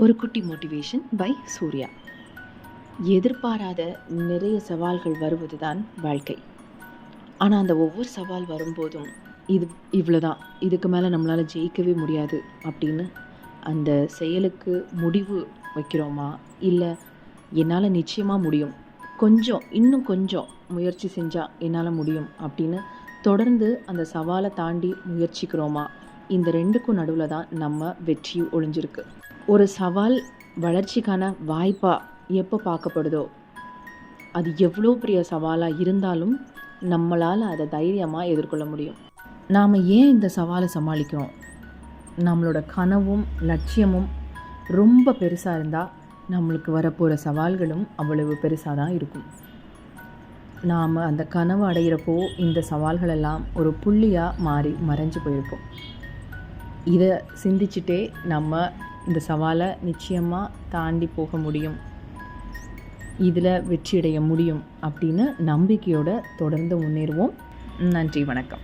ஒரு குட்டி motivation by Surya. எதிர்பாராத நிறைய சவால்கள் வருவது தான் வாழ்க்கை. ஆனால் அந்த ஒவ்வொரு சவால் வரும்போதும் இது இவ்வளோதான், இதுக்கு மேலே நம்மளால் ஜெயிக்கவே முடியாது அப்படின்னு அந்த செயலுக்கு முடிவு வைக்கிறோமா, இல்லை என்னால் நிச்சயமாக முடியும், இன்னும் கொஞ்சம் முயற்சி செஞ்சால் என்னால் முடியும் அப்படின்னு தொடர்ந்து அந்த சவாலை தாண்டி முயற்சிக்கிறோமா, இந்த ரெண்டுக்கும் நடுவில் தான் நம்ம வெற்றி ஒளிஞ்சிருக்கு. ஒரு சவால் வளர்ச்சிக்கான வாய்ப்பாக எப்போ பார்க்கப்படுதோ, அது எவ்வளோ பெரிய சவாலாக இருந்தாலும் நம்மளால் அதை தைரியமாக எதிர்கொள்ள முடியும். நாம் ஏன் இந்த சவாலை சமாளிக்கிறோம்? நம்மளோட கனவும் லட்சியமும் ரொம்ப பெருசாக இருந்தால் நம்மளுக்கு வரப்போகிற சவால்களும் அவ்வளவு பெருசாக தான் இருக்கும். நாம் அந்த கனவு அடைகிறப்போ இந்த சவால்களெல்லாம் ஒரு புள்ளியாக மறைஞ்சு போயிருப்போம். இதை சிந்திச்சுட்டே நம்ம இந்த சவாலை நிச்சயமாக தாண்டி போக முடியும், இதில் வெற்றியடைய முடியும் அப்படின்னு நம்பிக்கையோடு தொடர்ந்து முன்னேறுவோம். நன்றி, வணக்கம்.